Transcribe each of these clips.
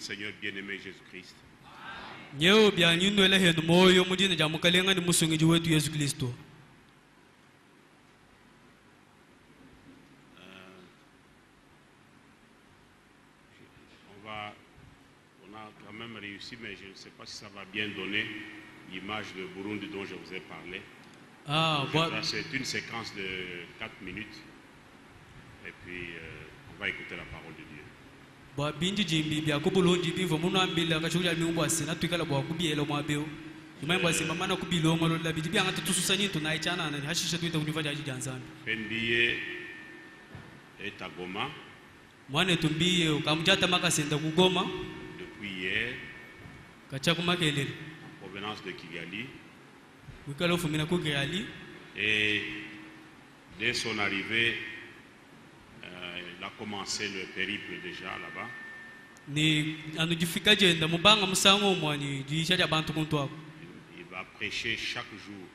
Seigneur bien-aimé Jésus-Christ. On a quand même réussi, mais je ne sais pas si ça va bien donner l'image de Burundi dont je vous ai parlé. C'est une séquence de 4 minutes. Et puis, on va écouter la parole de Dieu. Fendiye est à Goma. Depuis hier, provenance de Kigali. Et dès son arrivée, il a commencé le périple déjà là-bas. Il va prêcher chaque jour.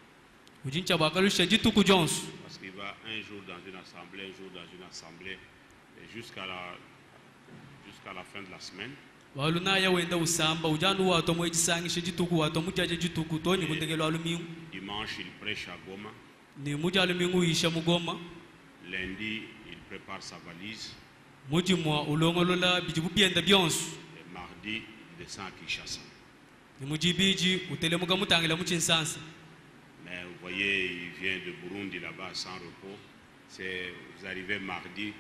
Parce qu'il va un jour dans une assemblée, un jour dans une assemblée, et jusqu'à la fin de la semaine. Dimanche, il prêche à Goma. Lundi, il prépare sa valise. Et mardi, il descend à Kinshasa. Mais vous voyez, il vient de Burundi là-bas sans repos. Vous arrivez mardi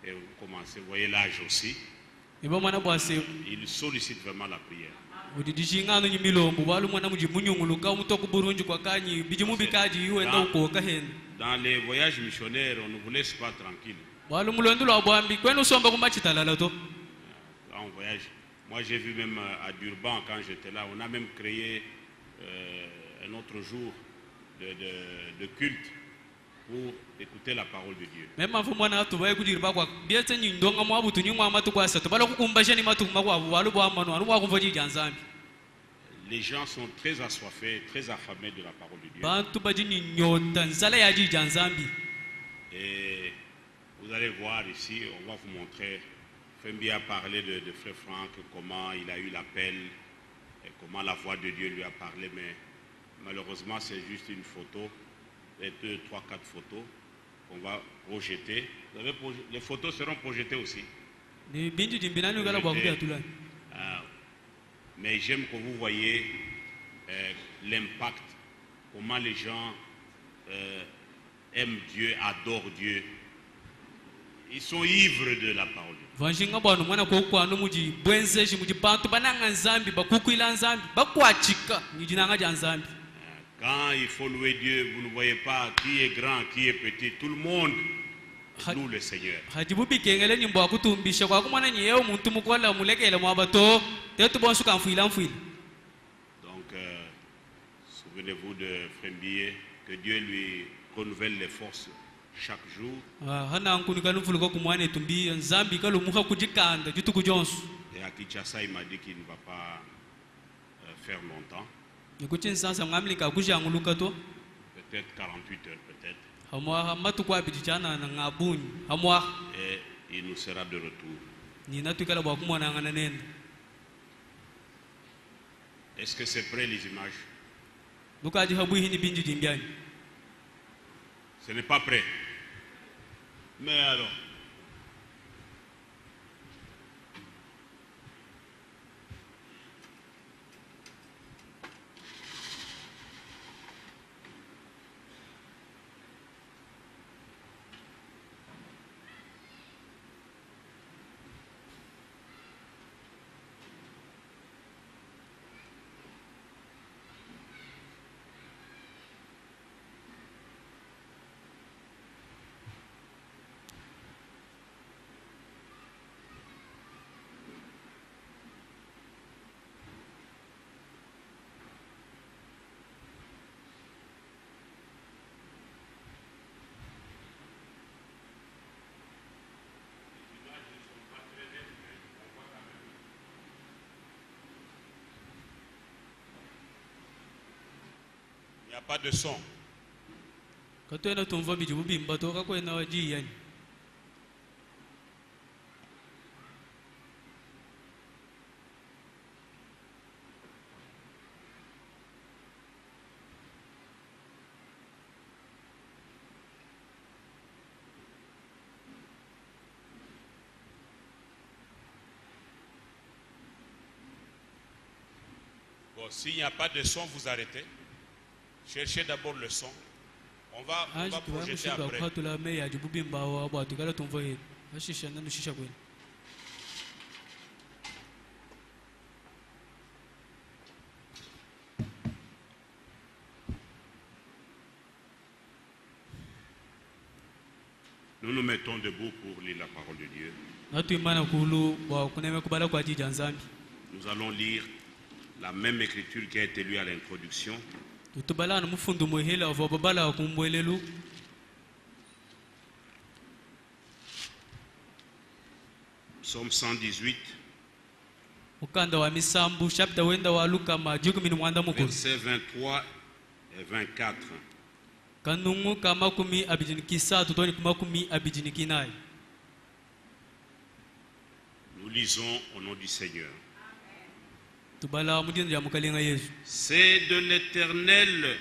et vous commencez, vous voyez l'âge aussi. Il sollicite vraiment la prière. Dans les voyages missionnaires, on ne vous laisse pas tranquille. Là, on voyage. Moi, j'ai vu même à Durban, quand j'étais là, on a même créé un autre jour de culte pour écouter la parole de Dieu. Les gens sont très assoiffés, très affamés de la parole de Dieu. Et vous allez voir ici, on va vous montrer. Fembi a parlé de Frère Franck, comment il a eu l'appel, et comment la voix de Dieu lui a parlé, mais malheureusement c'est juste une photo, les 2, 3, 4 photos qu'on va projeter. Les photos seront projetées aussi. Mais j'aime que vous voyez l'impact, comment les gens aiment Dieu, adorent Dieu. Ils sont ivres de la parole de Dieu. Quand il faut louer Dieu, vous ne voyez pas qui est grand, qui est petit. Tout le monde loue le Seigneur. Donc, souvenez-vous de Frembier, que Dieu lui renouvelle les forces chaque jour. Et à Kinshasa, il m'a dit qu'il ne va pas faire longtemps. Peut-être 48 heures, peut-être. Et il nous sera de retour. Est-ce que c'est prêt, les images? Ce n'est pas prêt. Mais alors, il n'y a pas de son. Bon, s'il n'y a pas de son, vous arrêtez. Cherchez d'abord le son. On va projeter après. Nous nous mettons debout pour lire la parole de Dieu. Nous allons lire la même écriture qui a été lue à l'introduction. Psaume 118. Versets 23 et 24. Nous lisons au nom du Seigneur. C'est de l'Éternel,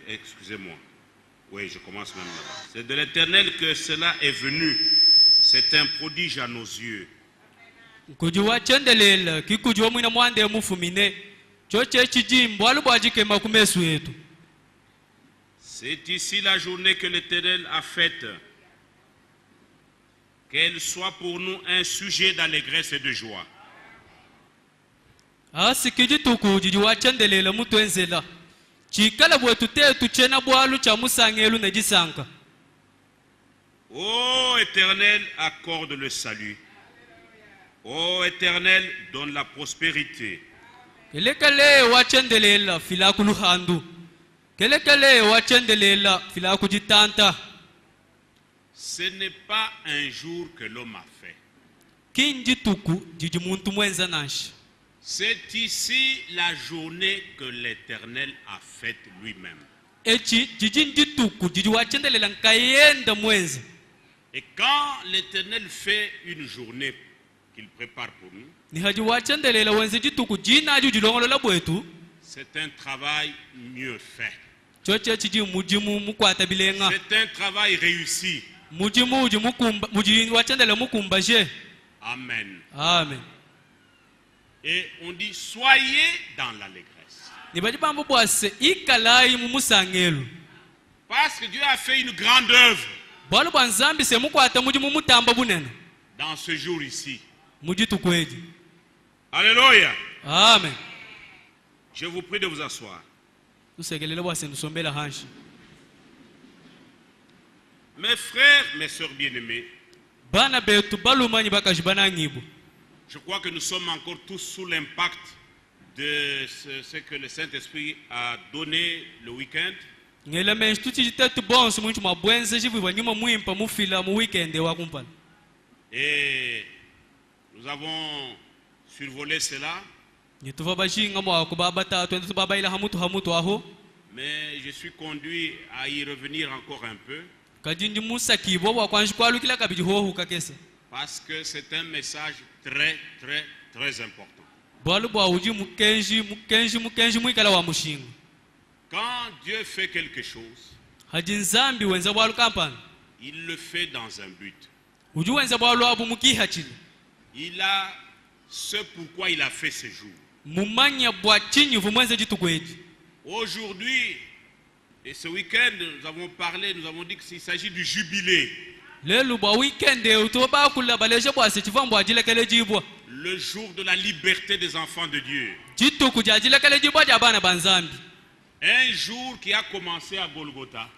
excusez-moi, oui je commence même là. C'est de l'Éternel que cela est venu, c'est un prodige à nos yeux. C'est ici la journée que l'Éternel a faite, qu'elle soit pour nous un sujet d'allégresse et de joie. Oh Éternel, accorde le salut. Ô Éternel, donne la prospérité. Ce n'est pas un jour que l'homme a fait. C'est ici la journée que l'Éternel a faite lui-même. Et quand l'Éternel fait une journée qu'il prépare pour nous, c'est un travail mieux fait. C'est un travail réussi. Amen. Amen. Et on dit soyez dans l'allégresse. Parce que Dieu a fait une grande œuvre dans ce jour ici. Alléluia. Amen. Je vous prie de vous asseoir. Mes frères, mes sœurs bien-aimés, je crois que nous sommes encore tous sous l'impact de ce que le Saint-Esprit a donné le week-end. Et nous avons survolé cela. Mais je suis conduit à y revenir encore un peu. Parce que c'est un message très, très, très important. Quand Dieu fait quelque chose, il le fait dans un but. Il a ce pourquoi il a fait ce jour. Aujourd'hui, et ce week-end, nous avons parlé, nous avons dit qu'il s'agit du jubilé. Le jour de la liberté des enfants de Dieu. Un jour qui a commencé à Golgotha.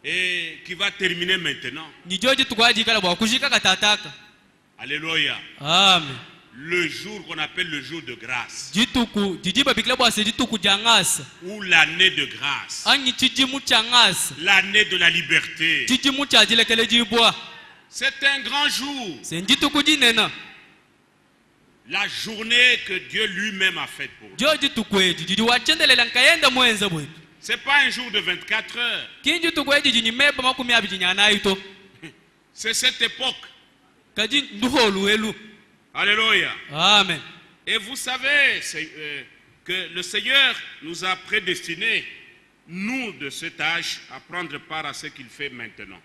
Et qui va terminer maintenant. Alléluia. Amen. Le jour qu'on appelle le jour de grâce. Ou l'année de grâce. L'année de la liberté. C'est un grand jour. La journée que Dieu lui-même a faite pour nous. Ce n'est pas un jour de 24 heures. C'est cette époque. Alléluia. Amen. Et vous savez que le Seigneur nous a prédestinés, nous de cet âge, à prendre part à ce qu'il fait maintenant.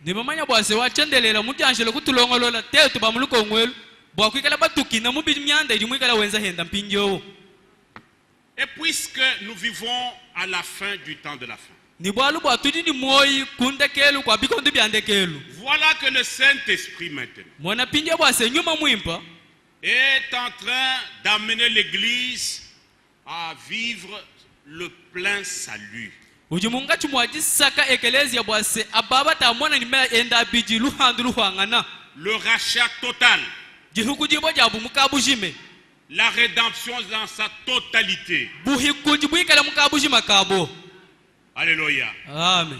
Et puisque nous vivons à la fin du temps de la fin, voilà que le Saint-Esprit maintenant est en train d'amener l'Église à vivre le plein salut. Le rachat total. La rédemption dans sa totalité. Alléluia. Amen.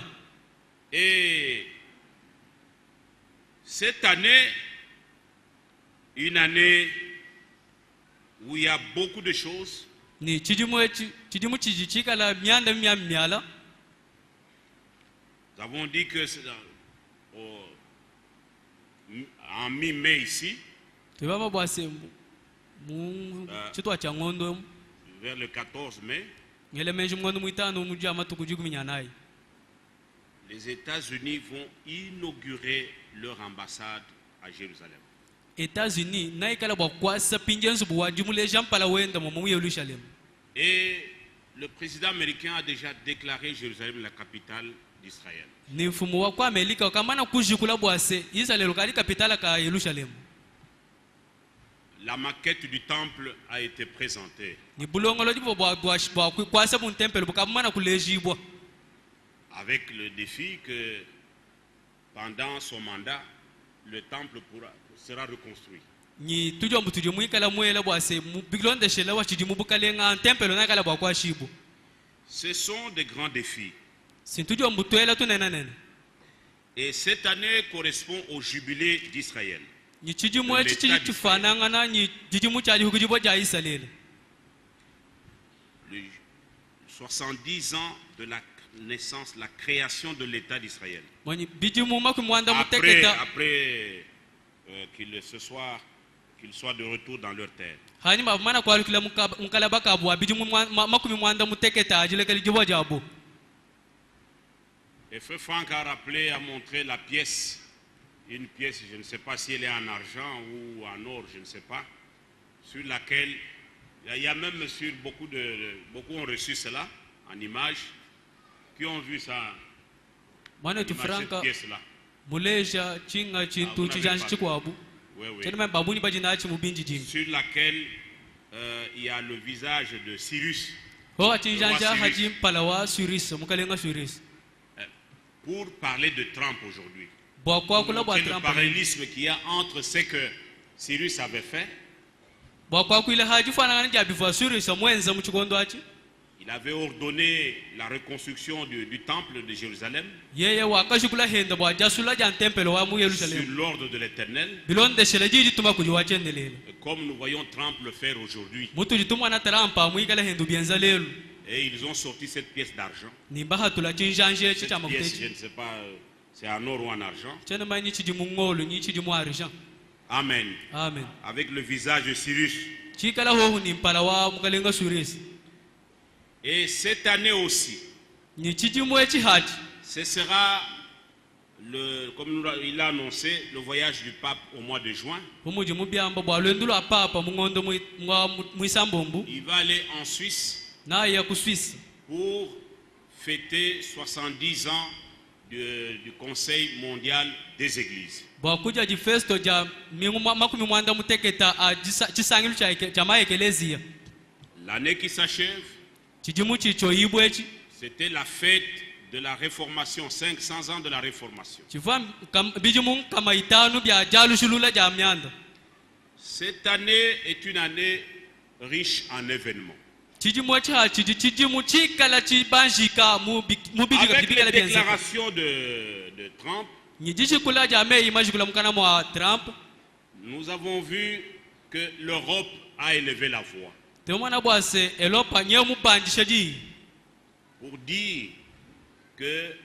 Et cette année, une année où il y a beaucoup de choses. Nous avons dit que c'est en mi-mai ici, vers le 14 mai, les États-Unis vont inaugurer leur ambassade à Jérusalem. Et le président américain a déjà déclaré Jérusalem la capitale d'Israël. La maquette du temple a été présentée. Avec le défi que pendant son mandat, le temple sera reconstruit. Ce sont des grands défis. Et cette année correspond au jubilé d'Israël. 70 ans de la naissance, la création de l'État d'Israël. Après qu'ils soient de retour dans leur terre. Et Frère Franck a montré la pièce. Une pièce, je ne sais pas si elle est en argent ou en or, je ne sais pas, sur laquelle il y a même sur beaucoup ont reçu cela en image, qui ont vu ça, cette pièce-là. Sur laquelle il y a le visage de Cyrus. Pour parler de Trump aujourd'hui. Le parallélisme qu'il y a entre ce que Cyrus avait fait. Il avait ordonné la reconstruction du temple de Jérusalem sur l'ordre de l'Éternel. Comme nous voyons Trump le faire aujourd'hui. Et ils ont sorti cette pièce d'argent. Cette pièce, je ne sais pas, c'est en or ou en argent. Amen. Amen. Avec le visage de Cyrus. Et cette année aussi, ce sera, comme il a annoncé, le voyage du pape au mois de juin. Il va aller en Suisse pour fêter 70 ans du Conseil mondial des Églises. L'année qui s'achève, c'était la fête de la Réformation, 500 ans de la Réformation. Cette année est une année riche en événements. Avec les déclarations de Trump, nous avons vu que l'Europe a élevé la voix pour dire que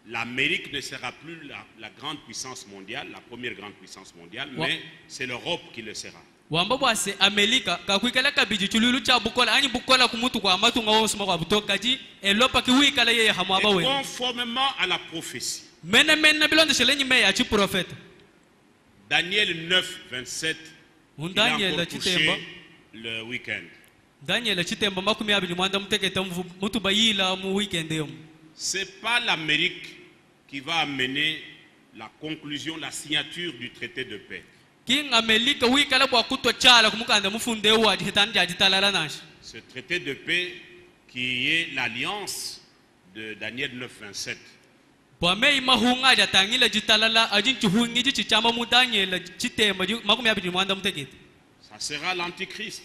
l'Amérique ne sera plus la grande puissance mondiale, la première grande puissance mondiale, mais c'est l'Europe qui le sera. Et conformément à la prophétie, Daniel 9, 27 Il a encore touché le week-end. Ce n'est pas l'Amérique qui va amener la conclusion, la signature du traité de paix. Ce traité de paix qui est l'alliance de Daniel 9:27. Ça sera l'antichrist.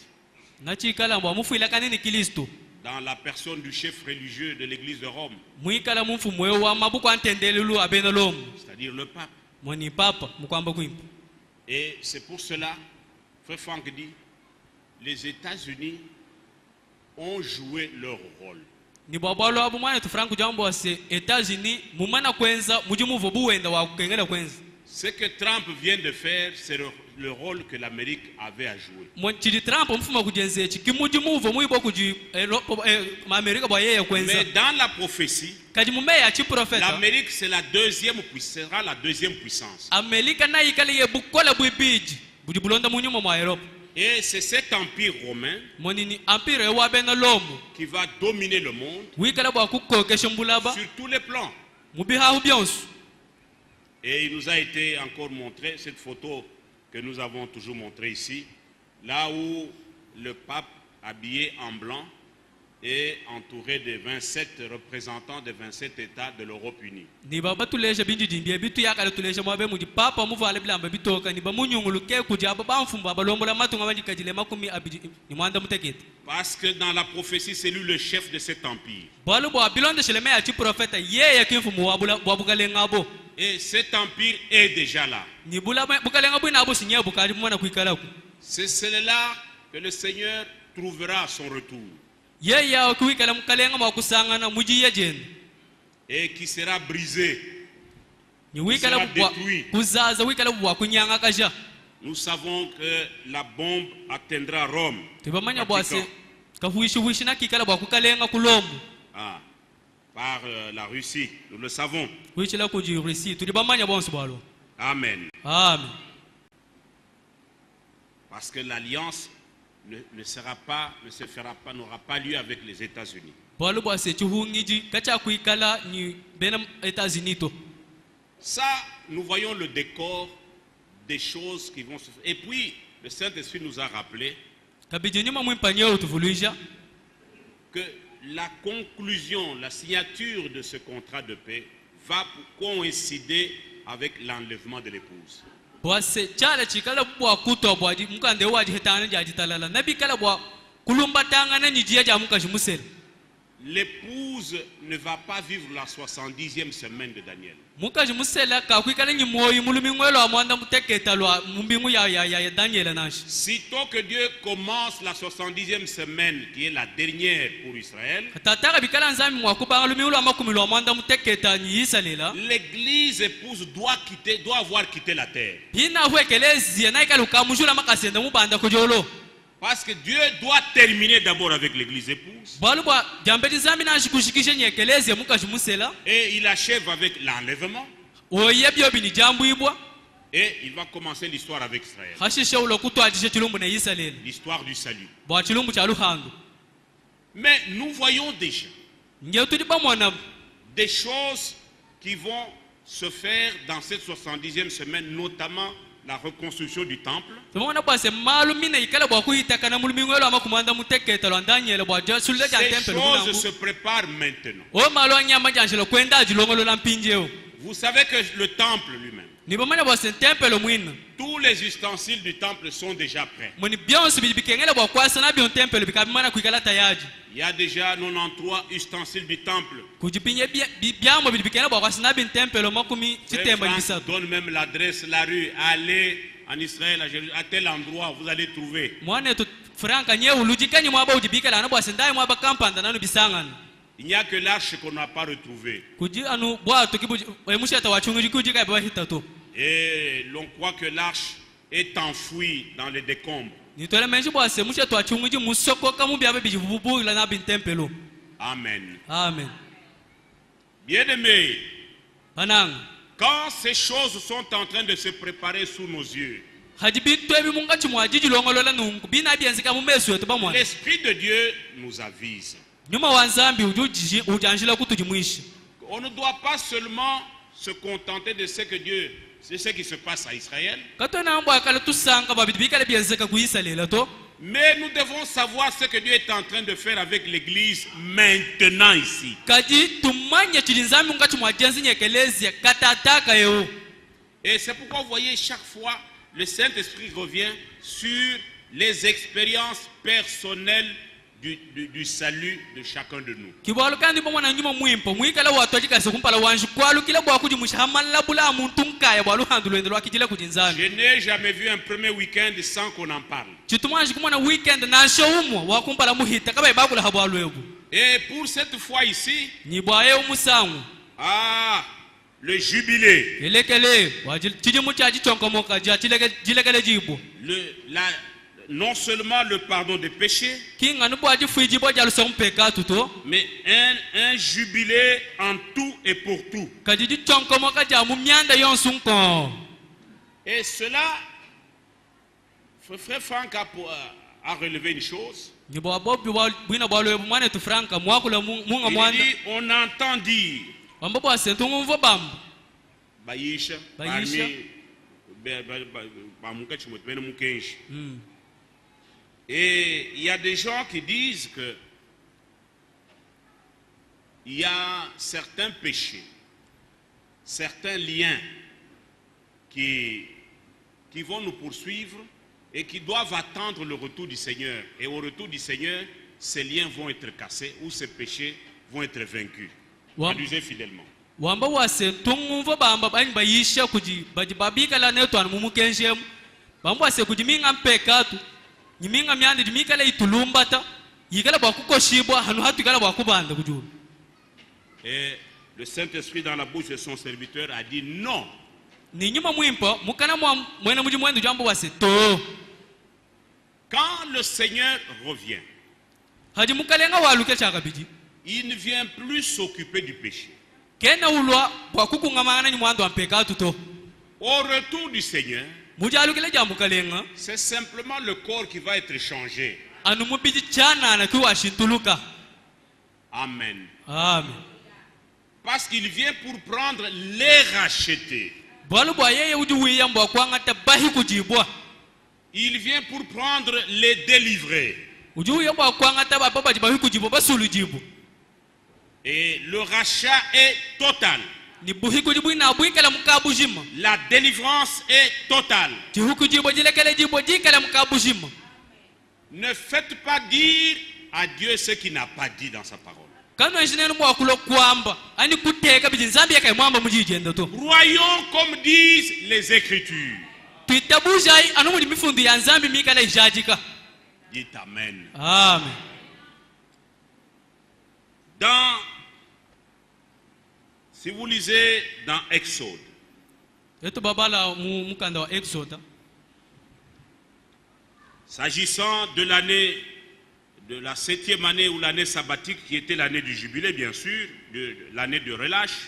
Dans la personne du chef religieux de l'église de Rome. C'est-à-dire le pape. Et c'est pour cela, Frère Franck dit, les États-Unis ont joué leur rôle. Ce que Trump vient de faire, c'est le rôle que l'Amérique avait à jouer. Mais dans la prophétie, l'Amérique sera la deuxième puissance. Et c'est cet empire romain qui va dominer le monde sur tous les plans. Et il nous a été encore montré cette photo que nous avons toujours montrée ici, là où le pape habillé en blanc est entouré de 27 représentants des 27 États de l'Europe unie. Parce que dans la prophétie, c'est lui le chef de cet empire. Et cet empire est déjà là. C'est cela que le Seigneur trouvera son retour. Et qui sera brisé. Qui sera détruit. Nous savons que la bombe atteindra Rome. Par la Russie, nous le savons. Amen. Amen. Parce que l'alliance ne se fera pas, n'aura pas lieu avec les États-Unis. Ça, nous voyons le décor des choses qui vont se faire. Et puis, le Saint-Esprit nous a rappelé que la conclusion, la signature de ce contrat de paix va coïncider avec l'enlèvement de l'épouse. L'épouse ne va pas vivre la 70e semaine de Daniel. Sitôt que Dieu commence la 70e semaine, qui est la dernière pour Israël, l'église épouse doit avoir quitté la terre. Parce que Dieu doit terminer d'abord avec l'église épouse. Et il achève avec l'enlèvement. Et il va commencer l'histoire avec Israël. L'histoire du salut. Mais nous voyons déjà des choses qui vont se faire dans cette 70e semaine, notamment la reconstruction du temple. Ces choses se préparent maintenant. Vous savez que le temple lui-même, tous les ustensiles du temple sont déjà prêts. Il y a déjà 93 ustensiles du temple. Donne même l'adresse, la rue. Allez en Israël, à Jérusalem, à tel endroit, vous allez trouver. Il n'y a que l'arche qu'on n'a pas retrouvée. Et l'on croit que l'arche est enfouie dans les décombres. Amen. Amen. Bien-aimés, quand ces choses sont en train de se préparer sous nos yeux, L'Esprit de Dieu nous avise. On ne doit pas seulement se contenter de ce que Dieu, c'est ce qui se passe à Israël. Mais nous devons savoir ce que Dieu est en train de faire avec l'Église maintenant ici. Et c'est pourquoi vous voyez chaque fois le Saint-Esprit revient sur les expériences personnelles du salut de chacun de nous. Je n'ai jamais vu un premier week-end sans qu'on en parle. Et pour cette fois ici, le jubilé, non seulement le pardon des péchés, mais un jubilé en tout et pour tout. Et cela, frère Franck a relevé une chose. Il dit, on entend dire et il y a des gens qui disent que il y a certains péchés, certains liens qui vont nous poursuivre et qui doivent attendre le retour du Seigneur. Et au retour du Seigneur, ces liens vont être cassés ou ces péchés vont être vaincus. Traduisez fidèlement. Et le Saint-Esprit dans la bouche de son serviteur a dit non. Quand le Seigneur revient, il ne vient plus s'occuper du péché. Au retour du Seigneur, c'est simplement le corps qui va être changé. Amen. Amen. Parce qu'il vient pour prendre les rachetés. Il vient pour prendre les délivrer. Et le rachat est total. La délivrance est totale. Ne faites pas dire à Dieu ce qu'il n'a pas dit dans sa parole. Croyons comme disent les Écritures. Dites Amen. Amen. Si vous lisez dans Exode, s'agissant de l'année, de la 7e année ou l'année sabbatique qui était l'année du jubilé, bien sûr, de l'année de relâche,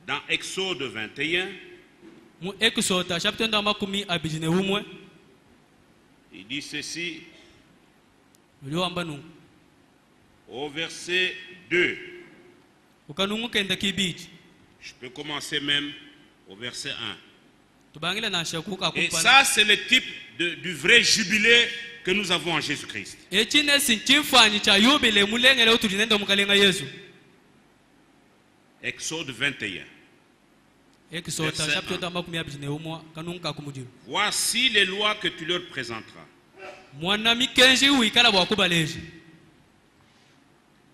dans Exode 21, il dit ceci au verset 2. Je peux commencer même au verset 1. Et ça, c'est le type du vrai jubilé que nous avons en Jésus-Christ. Exode 21. Voici les lois que tu leur présenteras.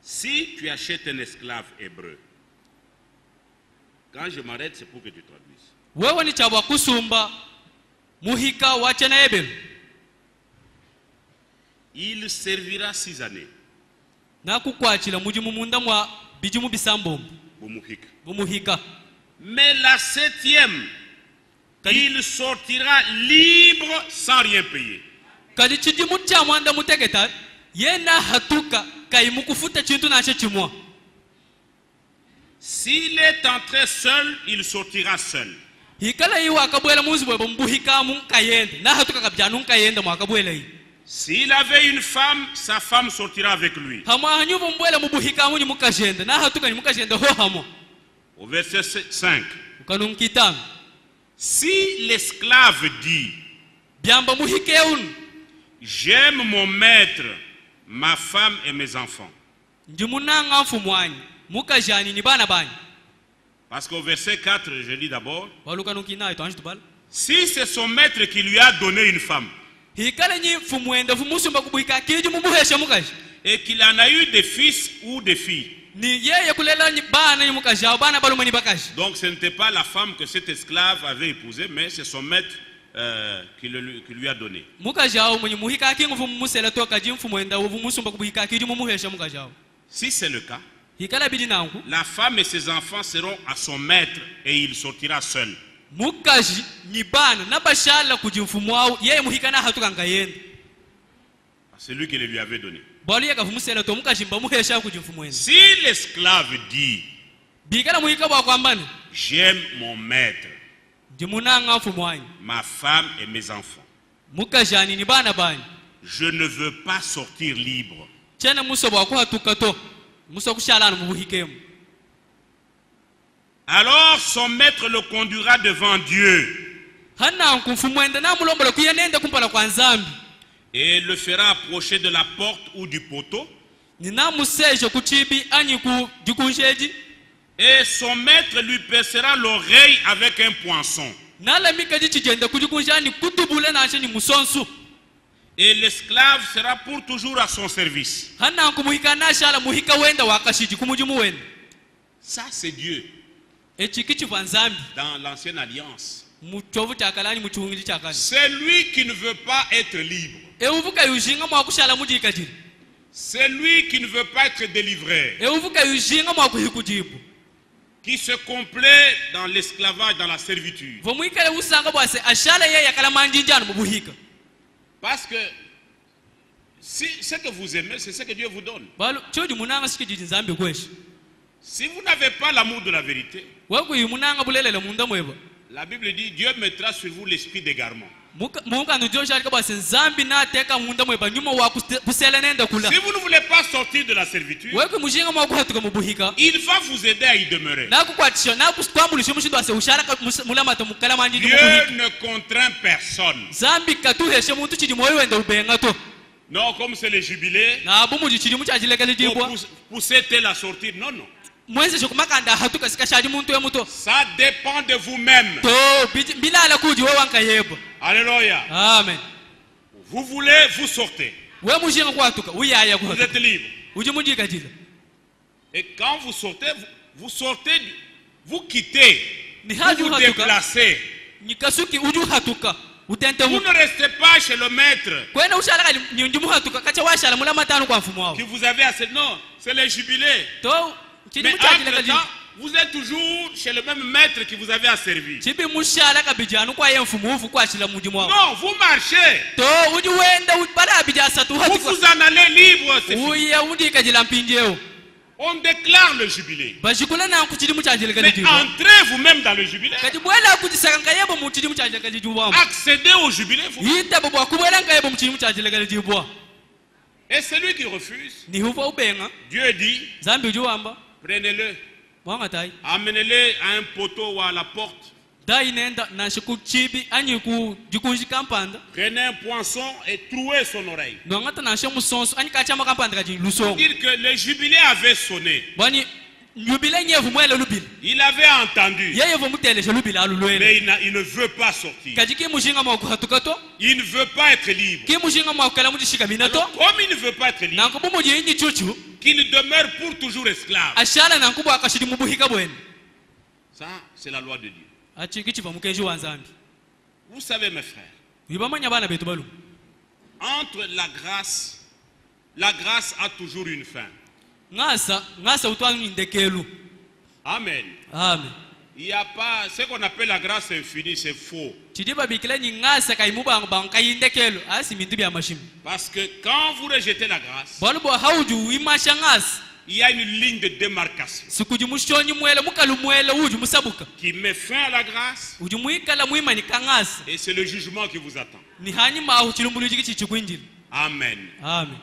Si tu achètes un esclave hébreu, quand je m'arrête, c'est pour que tu traduises. Il servira 6 années. Mais la 7e, il sortira libre sans rien payer. S'il est entré seul, il sortira seul. hikala yi wakabwela muzi bwe mbuhika munkayende na hatuka kabyanu nkayende mwakabwela yi. S'il avait une femme, sa femme sortira avec lui. Hamwa hanyuvu mbwela mubuhika munyi mukajende na hatuka ni mukajende ho hamo. Au verset 5. Ukanunkitano. Si l'esclave dit, Byamba muhikeun. j'aime mon maître, ma femme et mes enfants. Ndimunanga mfumwanyi mukajani ni bana banyi. Parce qu'au verset 4, je lis d'abord. Walukanukina ito anji tubala. Si c'est son maître qui lui a donné une femme, Hikala nyi fumwenda fumusumba kubuhika kiji mumuhesha mukaji. et qu'il en a eu des fils ou des filles. Ni yeye kulela ni bana ni mukaji au bana balumani bakaji. Donc ce n'était pas la femme que cet esclave avait épousée, mais c'est son maître qui lui a donné. Mukaji au mwenye muhika kingu fumusela toka ji mfumwenda ufumusumba kubuhika kiji mumuhesha mukaji au. Si c'est le cas, Hikala bidi nangu. la femme et ses enfants seront à son maître et il sortira seul. Mukaji ni bana na bashala kujimfumwao yeye muhika na hatuka ngayende. C'est lui qui le lui avait donné. Bali yaka fumusela to mukaji mba muhesha kujimfumwenda. Si l'esclave dit, Bikala muhika bwa kwambana. j'aime mon maître, Ndimunanga mfumwanyi. ma femme et mes enfants, Mukajani ni bana banyi. je ne veux pas sortir libre. Chena muso bwa kwa tukato. Muso kushalana mubuhikemu. Alors son maître le conduira devant Dieu Hana kumfumwenda na mulombola kuyenenda kumpala kwa nzambi. et le fera approcher de la porte ou du poteau. Nina musejo kuchibi anyi ku dikunjeji. Et son maître lui percera l'oreille avec un poinçon. Nala mikaji chijenda kujikunjani kutubule na acheni musonsu. Et l'esclave sera pour toujours à son service. Hana kumuhika na shala muhika wenda wakashiji kumujimu wenda. Ça, c'est Dieu Echikichi vanzambi. dans l'ancienne alliance. Muchovu chakalani muchungiji chakani. C'est lui qui ne veut pas être libre. Euvuka yujinga mwa kushala mujikajiri. C'est lui qui ne veut pas être délivré. Euvuka yujinga mwa kuhikujibu. Qui se complaît dans l'esclavage, dans la servitude. Vomuikale usanga bwase ashala yeye yakala manjinjana mubuhika. Parce que si ce que vous aimez, c'est ce que Dieu vous donne. Balu choji munanga sikijiji nzambi kweshi. Si vous n'avez pas l'amour de la vérité, Waku yumunanga bulelela munda mweba. la Bible dit Dieu mettra sur vous l'esprit d'égarement. Munga ndio alika bwase nzambi na teka munda mweba nyuma wa kusela nenda kula. Si vous ne voulez pas sortir de la servitude, Waku mujinga mwa kuhatuka mubuhika. il va vous aider à y demeurer. Na kukwatisha na kuskwambulisha mushindo ase usharaka mulama to mukala manjinji Dieu mubuhika. ne contraint personne. Zambi katuheshe muntu chidi moyo wenda ubenga to. Non, comme c'est le jubilé, Na abu muji chidi muchajilekele jibwa. pour pousser tel à sortir. Non, non. Mwenze shokumakanda hatuka sikashaji muntu ya muto. Ça dépend de vous-même. To bilala kuji wewe wankayebo. Alléluia. Amen. Vous voulez, vous sortez. We mujinga kwatuka uyaya Vous kwatuka. êtes libre. Uji mujika jila. Et quand vous sortez, vous sortez, vous quittez, Ni vous haju vous hatuka. déplacez. Nikasuki uju hatuka. Utente Vous mu. ne restez pas chez le maître Kwenda ushalaka ni ndimu hatuka kacha washala mula matano kwa mfumo wao. qui vous avez assez. Non, c'est les jubilés. To chidi Mais muchajileka jila. entre-temps, vous êtes toujours chez le même maître qui vous avait asservi. Chibi mushalaka bijanu kwa ye mfumo ufu kwa shila mujimu wao. Non, vous marchez. To uji wenda bala bijasa tu Vous hatuka. vous en allez libre. C'est fini. Uya undi kajila mpinjeo. On déclare le jubilé. Bashikula na kuchidi muchajileka Mais jila. entrez vous-même dans le jubilé. Kati bwela kujisaka ngayebo muchidi muchajileka jibwa. Accédez au jubilé. Yita bwa kubwela ngayebo muchidi muchajileka jibwa. Et celui qui refuse, Ni huva ubenga. Dieu dit, Zambi ujuamba. prenez-le, Wanga tai. amenez-le à un poteau ou à la porte. Dai nenda na shiku chibi anyi ku jikunji kampanda. Prenez un poinçon et trouez son oreille. Nongata na shemu sonso anyi kachama kampanda kaji luso. Dire que le jubilé avait sonné. Bani nyubile nyevu mwele lubile. Il avait entendu, Yeye vo mutele je lubile alulwele. mais il ne veut pas sortir. Kaji ki mushinga mwa kuhatuka to. Il ne veut pas être libre. Ki mushinga mwa kala mujishika minato. Alors, comme il ne veut pas être libre, Na kubumu je inyi chuchu. qu'il demeure pour toujours esclave. Ashala na kubu akashidi mubuhika bwene. Ça, c'est la loi de Dieu. Achi kichiva mukeji wanzambi. Vous savez, mes frères, Ibamanya bana betu balu. entre la grâce a toujours une fin. Ngasa utwangu ndekelu. Amen. Amen. Il n'y a pas ce qu'on appelle la grâce infinie, c'est faux. Chidiba bikila nyi ngasa kai mubang bang kai ndekelu. Asi mintu bya mashim. Parce que quand vous rejetez la grâce, Balu bo hauju imasha ngasa. il y a une ligne de démarcation sikuji mushonyi mwele mukalu mwele uju musabuka qui met fin à la grâce, uju muikala muimani kangasa et c'est le jugement qui vous attend. ni hanyuma aho chilumbulujiki chichikwinjira. Amen. Amen.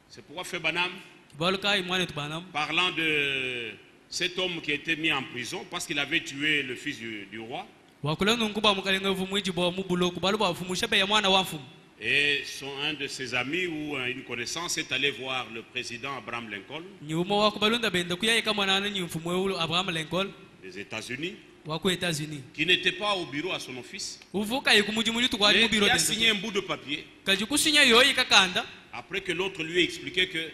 C'est pourquoi Frère Branham, Kibaluka imwane tubanam parlant de cet homme qui a été mis en prison parce qu'il avait tué le fils du roi, wakula nunguba mukalenga vumwiji bo mubulo kubalu ba fumusha be mwana wa mfumu. et un de ses amis ou une connaissance est allé voir le président Abraham Lincoln Nyuma wakubalunda benda kuyayika mwana ni mfumu wa Abraham Lincoln des États-Unis, wa ku États-Unis. qui n'était pas au bureau à son office, Uvuka yikumuji muri tukwa mais mu biro il a benda. signé un bout de papier Kaji kusinya yoyi kakanda après que l'autre lui a expliqué que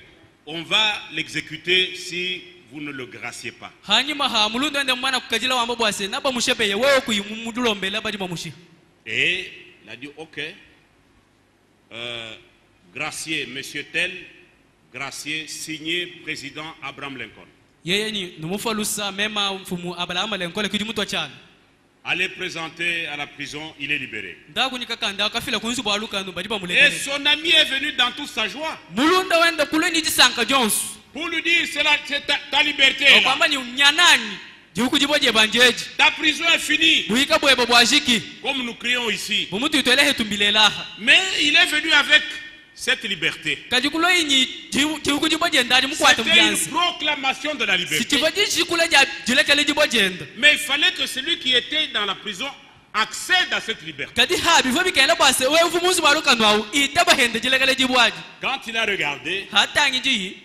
on va l'exécuter si vous ne le graciez pas. hanyuma ha mulunda ndem mwana kukajila wamba bwase naba mushepe ye wewe kuyumudulombela badi bamushi. Et il a dit ok, gracier monsieur tel, gracier signé président Abraham Lincoln. Yeye ni numufalusa mema mfumu Abraham Lincoln kiji mutwa cyane. Allez présenter à la prison, il est libéré. Ndakunyika kanda akafila kunzi bwa lukanu badi Et bamulekele. son ami est venu dans toute sa joie Mulunda wenda kuleni jisanka Jones. pour lui dire c'est ta liberté là. Kwamba ni unyanani jikujiboje banjeji. Ta prison est finie, Buhika bwebo bwajiki. comme nous crions ici. Bumutu itwelehe tumbilelaha. Mais il est venu avec cette liberté. Kajikulo inyi jikujiboje ndani mukwata C'était une mjansi. proclamation de la liberté. Sichiboje jikula jilekele jibojenda. Mais il fallait que celui qui était dans la prison accède à cette liberté. Kadi ha bifo bikaela bwase wewe vumuzi bwa lukanu au itaba hende jilekele jibwaji. Quand il a regardé, Hata ngiji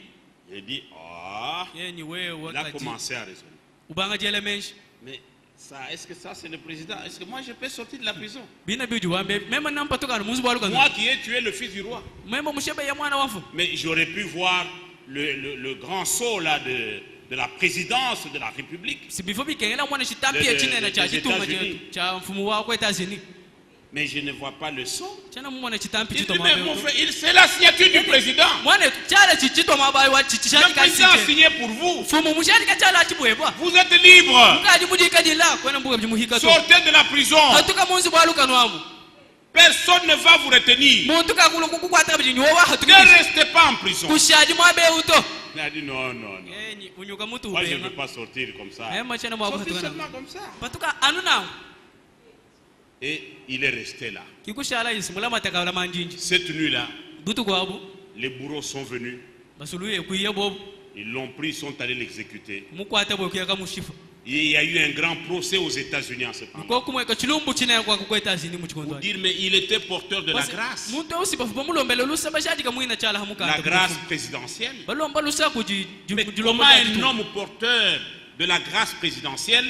il a dit ah, yenyi wewe il a wakati. commencé à raisonner. Ubanga jele menshi. Mais ça, est-ce que ça c'est le président? Est-ce que moi je peux sortir de la prison? Bina biju wambe mema nampa toka muzi bwa lukanu. Moi qui ai tué le fils du roi. Mema mushebe ya mwana wafu. Mais j'aurais pu voir le grand saut là de la présidence de la République. Si bifo bikaela mwana chitampi ya chine na cha chituma États-Unis. cha mfumu wako États-Unis. Mais je ne vois pas le saut. Chana mwana chitampi Il dit, chito mais mon mabe. frère, c'est la signature du président. Mwana chala chichito mabai wa chichishani Le président a kasike. signé pour vous. Mfumu mushani kachala chibwebwa. Vous êtes libre. Mkaji mujika jila kwena mbuga bimuhika to. Sortez de la prison. Hatuka munzi bwa lukanu wamu. Personne ne va vous retenir. Muntu kakulu kukwata bijinyo wa Ne hatuka. restez pas en prison. Kushaji mwabe uto. Il a dit non, non, non. Enyi unyuka mutu Moi, je ne ubenga. veux pas sortir comme ça. Ema chana mwa Sortir kutukana. seulement comme ça. Patuka anu nawo. Et il est resté là. Kikushala isimula mataka la manjinji. Cette nuit-là, Butu kwabu. les bourreaux sont venus. Basuluye kuiye bobu. Ils l'ont pris, ils sont allés l'exécuter. Mukwata bwe kuyaka mushifa. Il y a eu un grand procès aux États-Unis en ce moment. Ko kumweka chilumbu chine kwa kukweta zini mu Pour chikondo. dire, mais il était porteur de la grâce. Muntu usibafu bamulombele lusa bashadi kamwina chala hamuka. La grâce présidentielle. Balomba lusa kuji Mais comment un homme porteur de la grâce présidentielle,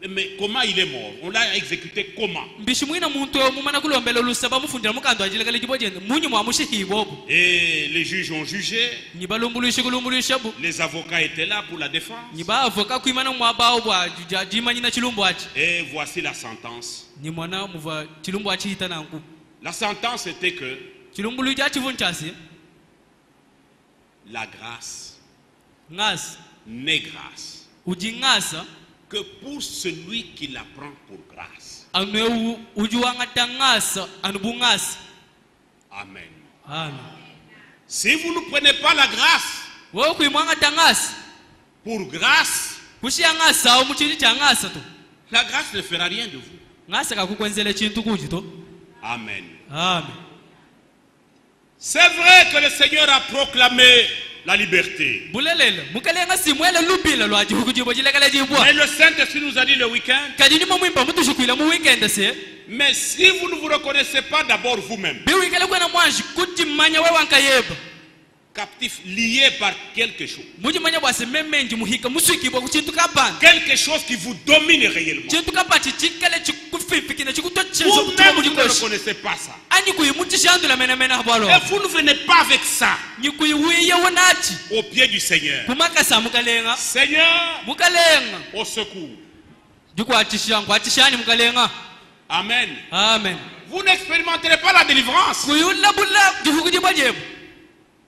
mais comment il est mort? On l'a exécuté comment? Bishimwina muntu mumana kulombele lusa bamufundira mukando ajile kale jibojende munyu mwa mushihi bobu. Et les juges ont jugé. Ni balumbulushi kulumbulushi bu. Les avocats étaient là pour la défense. Ni ba avoka kuimana mwa bao bwa jima nyina chilumbu achi. Et voici la sentence. Ni mwana muva chilumbu achi hitana nku. La sentence était que Chilumbulu jachi vunchasi. la grâce Ngas. n'est grâce Ujingasa. que pour celui qui la prend pour grâce. Anu ujuanga tangasa anubungasa. Amen. Amen. Si vous ne prenez pas la grâce Wewe kuimwanga tangasa. pour grâce, Kushiyangasa au muchiri changasa tu. la grâce ne fera rien de vous. Ngasa kakukwenzele chintu kuji to. Amen. Amen. C'est vrai que le Seigneur a proclamé la liberté. Bulelele mukalenga simwele lubila lwaji hukujibo jilekale jibwa. Mais le Saint-Esprit nous a dit le week-end, Kadini mwimba mutu shukwila mu weekend se. mais si vous ne vous reconnaissez pas d'abord vous-même, Biwikale kwena mwanji kuti manya wewe ankayeba. captif, lié par quelque chose, Muji manya bwase memenji muhika muswikibwa kuchintu kabanda. quelque chose qui vous domine réellement. Chintu kapati chikale chikufifiki chikutochezo Vous-même, kutumu vous ne mujikoshi. reconnaissez pas ça. Ani kuyimuti shandu la mena habalo. Et vous ne venez pas avec ça Ni kuyiwiye wonachi. au pied du Seigneur. Kumakasa mukalenga. Seigneur, Mukalenga. au secours. Juko atishangu atishani mukalenga. Amen. Amen. Vous n'expérimenterez pas la délivrance. Kuyula bulla juhukujibo jebo.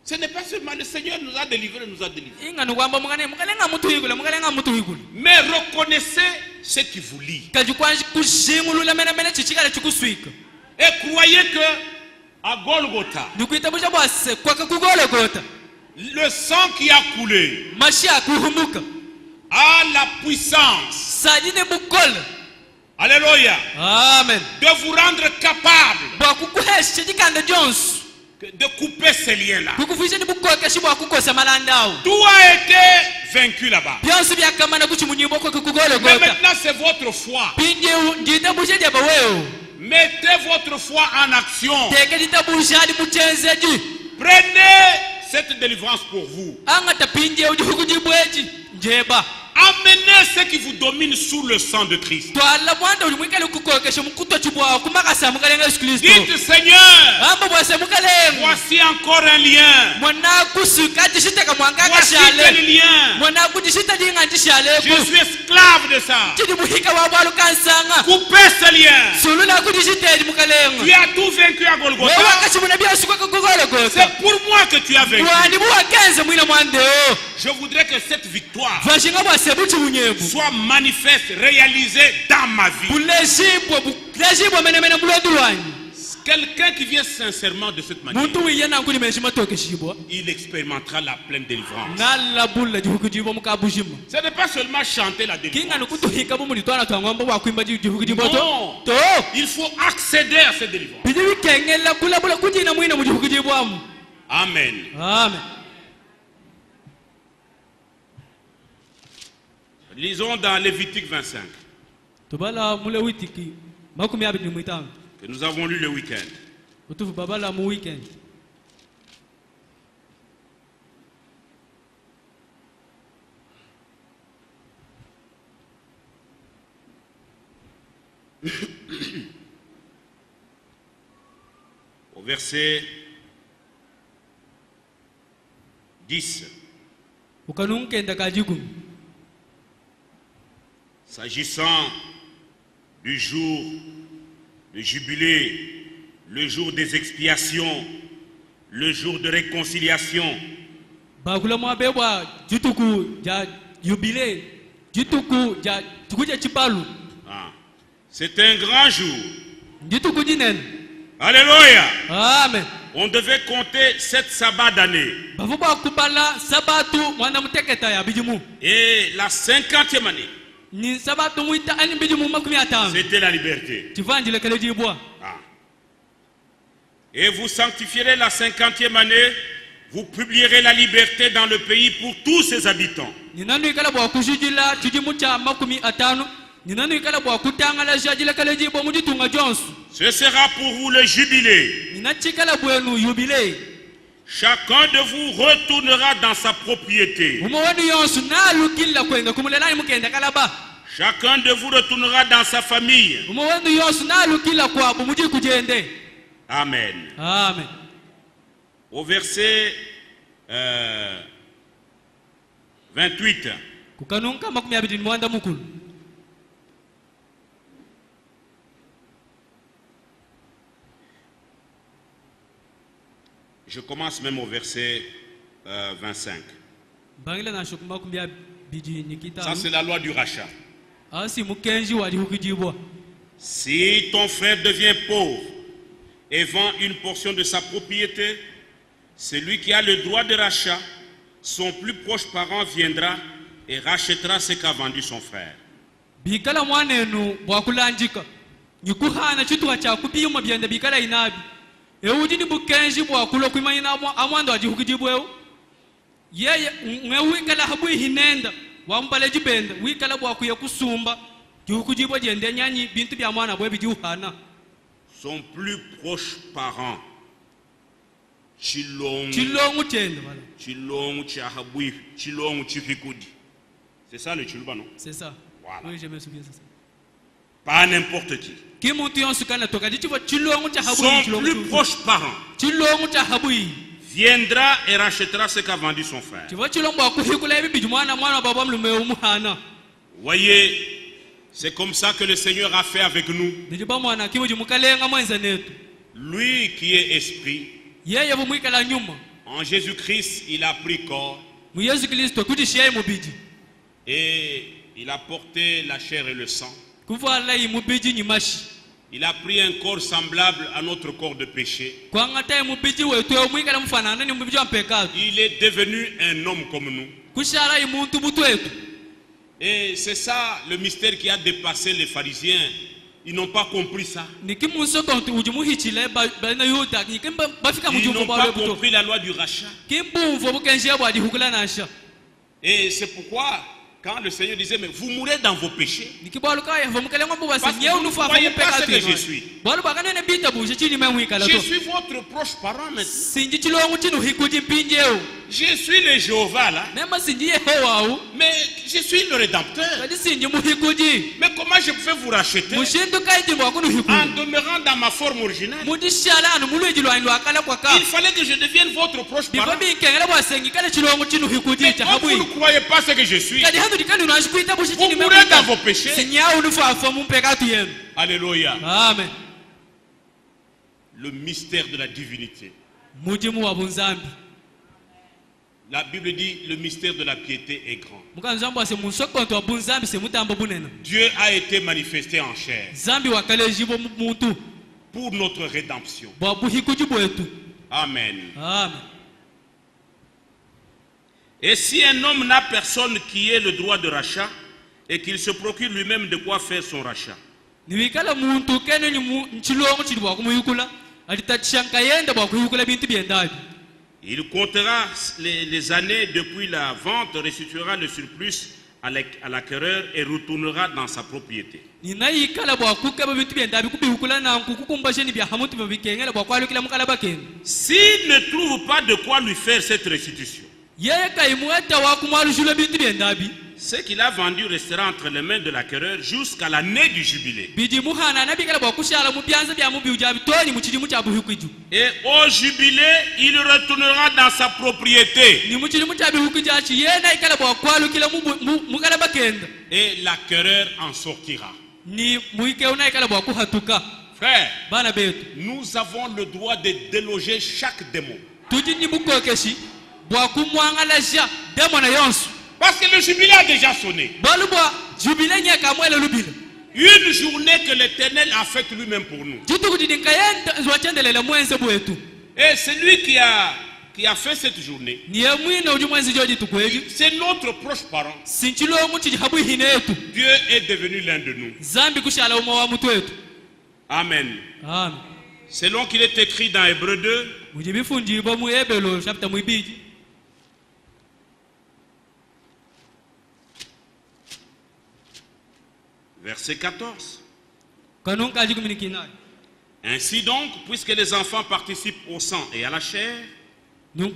Ce n'est pas seulement le Seigneur nous a délivrés, nous a délivrés. Inga nukwamba mukalenga mutu higula mukalenga mutu higula. Mais reconnaissez ce qui vous lie. Kajukwanji kushingulula mena chichikala chikuswika. Et croyez que à Golgotha, Nikuitabusha bwase kwa kugologota. Le sang qui a coulé mashi akuhumuka a la puissance, sadine bukole. alléluia, Amen. de vous rendre capable Bwakukuhesha chikanda jonsu de couper ces liens-là. kukufisha ni bukoke shi bwakukosa malandao. Tout a été vaincu là-bas. Byansu byakamana kuchi munyimbo ko Mais kukugologota. maintenant c'est votre foi. Pindi nditabusha jaba wewe. Mettez votre foi en action. Teke nditabusha ali muchenzeji. Prenez cette délivrance pour vous. Angata pindi ujukujibweji njeba. Amenez ce qui vous domine sous le sang de Christ. Twala mwanda ulimwikale kukokesha mukuto chibwa kumakasa mukalenga Yesu Kristo. Dites Seigneur, Amba bwase mukalenga. voici encore un lien. Mwana kusika tishitaka mwanga Voici kashale. quel lien. Mwana kujishita dinga ndishale. Je suis esclave de ça. Chidi muhika wa bwalu kansanga. Coupez ce lien. Sulula kujishita mukalenga. Tu as tout vaincu à Wewe Golgotha. wakati munabia suka kukugologota. C'est pour moi que tu as vaincu. Wani buwakenze mwina mwandeo. Je voudrais que cette victoire Vashinga bwase buchi munyebu. soit manifeste, réalisée dans ma vie. Buleshibwa menemene mulodulwanyi. Quelqu'un qui vient sincèrement de cette manière, Muntu wiyena nkuli meshima tokeshibwa. il expérimentera la pleine délivrance. Nala bulla jihukujibwa mukabushima. Ce n'est pas seulement chanter la Kinga délivrance. nukutuhika bu mulitwana twangomba wakwimba jihukujibwa to. Non. To. Il faut accéder à cette délivrance. Bidi wikengela kula bula kujina mwina mujihukujibwamu. Amen. Amen. Lisons dans Lévitique 25, Tubala mule witiki. Makumi abidi mwitanga. que nous avons lu le week-end. Utufu babala mu weekend. Au verset 10. Ukanunkenda kajigumi. S'agissant du jour de jubilé, le jour des expiations, le jour de réconciliation, Bakula mwabebwa jituku ja jubilé. Jituku ja tukuja chipalu. ah, c'est un grand jour. Jituku jinen. Alléluia. Amen. On devait compter 7 sabbats d'année. Bavuba kubala sabatu mwana muteketa ya bijimu. Et la 50e année, Ni sabatu muita ani bijimu makumi atano. c'était la liberté. Chivanjile kale jibwa. Ah. Et vous sanctifierez la 50e année, vous publierez la liberté dans le pays pour tous ses habitants. Ninanu ikala bwa kujijila chijimu cha makumi atano. Ninanu ikala bwa kutangala jajile kale jibwa mujitunga jonsu. Ce sera pour vous le jubilé. Ninachikala bwenu jubilé. Chacun de vous retournera dans sa propriété. Umawani yonsu nalu kila kwenga kumulelani mukenda kalaba. Chacun de vous retournera dans sa famille. Umawani yonsu nalu kila kwa bumuji kujende. Amen. Amen. Au verset 28. Kukanunka makumi abidi mwanda mukulu. Je commence même au verset 25. Bangila na shoku makumi abidi nikita. Ça, c'est la loi du rachat. Asi mukenji wali hukujibwa. Si ton frère devient pauvre et vend une portion de sa propriété, celui qui a le droit de rachat, son plus proche parent viendra et rachètera ce qu'a vendu son frère. Bikala mwanenu bwakulanjika. Nyikuhana chitu cha kupiyuma byenda bikala inabi. Eudi ni bukenji bwakulo kwimanyina amwando ajihukujibweo. Yeye ngewikala habu hinenda wambale jibenda wikala bwakuye kusumba jihukujibwa jende nyanyi bintu bya mwana bwe bijuhana. Son plus proche parent, Chilongu Chenda voilà. Chiahabui, Chilongu Chifikoudi. C'est ça le Chiluba, non? C'est ça. Voilà. Oui, je me souviens c'est ça. Pas n'importe qui. Kimuntu yonsukana toka jichiwa chilongu cha habui Son plus proche parent chilongu cha habui. viendra et rachètera ce qu'a vendu son frère. Chiwa chilongu akuhikula bibi jumwana mwana baba mlume umuhana. Voyez, c'est comme ça que le Seigneur a fait avec nous. Ndijiba mwana kimu jumukalenga mwenza netu. Lui qui est esprit, Yeye bumwikala nyuma. en Jésus-Christ, il a pris corps Mu Yesu Kristo kujishiye mubiji. et il a porté la chair et le sang. Kuvala imubiji nyimashi. Il a pris un corps semblable à notre corps de péché. Il est devenu un homme comme nous. Et c'est ça le mystère qui a dépassé les pharisiens. Ils n'ont pas compris ça. Ils n'ont pas compris la loi du rachat. Et c'est pourquoi, quand le Seigneur disait, mais vous mourrez dans vos péchés, parce que vous ne voyez pas ce que je suis. Je suis votre proche parent maintenant. Je suis le Jéhovah là. Mais je suis le Rédempteur. Mais comment je pouvais vous racheter en demeurant dans ma forme originale? Il fallait que je devienne votre proche parent. Mais quand vous ne croyez pas ce que je suis, vous mourrez dans vos péchés. Alléluia. Amen. Le mystère de la divinité. La Bible dit le mystère de la piété est grand. Dieu a été manifesté en chair pour notre rédemption. Amen. Amen. Et si un homme n'a personne qui ait le droit de rachat et qu'il se procure lui-même de quoi faire son rachat, il comptera les années depuis la vente, restituera le surplus à l'acquéreur et retournera dans sa propriété. S'il ne trouve pas de quoi lui faire cette restitution, ce qu'il a vendu restera entre les mains de l'acquéreur jusqu'à l'année du jubilé. Et au jubilé, il retournera dans sa propriété. Et l'acquéreur en sortira. Frère, nous avons le droit de déloger chaque démon. Parce que le jubilé a déjà sonné. Une journée que l'Éternel a faite lui-même pour nous. Et celui qui a fait cette journée, c'est notre proche parent. Dieu est devenu l'un de nous. Amen. Selon qu'il est écrit dans Hébreux 2, verset 14. Ainsi donc, puisque les enfants participent au sang et à la chair, il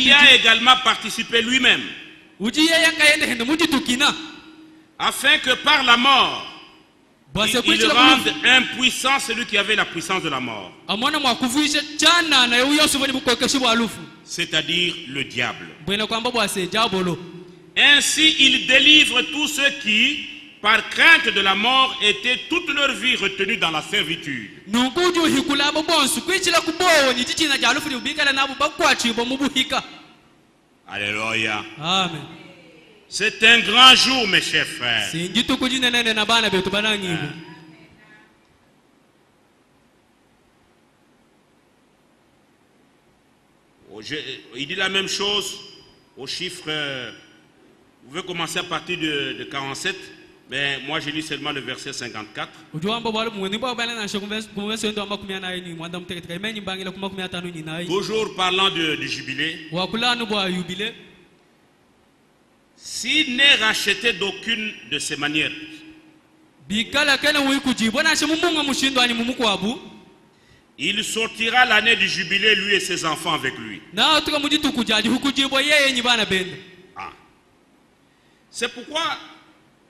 y a également participé lui-même, afin que par la mort, il rende impuissant celui qui avait la puissance de la mort, c'est-à-dire le diable. Ainsi, il délivre tous ceux qui, par crainte de la mort, étaient toute leur vie retenus dans la servitude. Alléluia. Amen. C'est un grand jour, mes chers frères. Il dit la même chose au chiffre. Vous pouvez commencer à partir de 47, mais moi je lis seulement le verset 54. Toujours parlant du jubilé. S'il n'est racheté d'aucune de ces manières, il sortira l'année du jubilé, lui et ses enfants avec lui. C'est pourquoi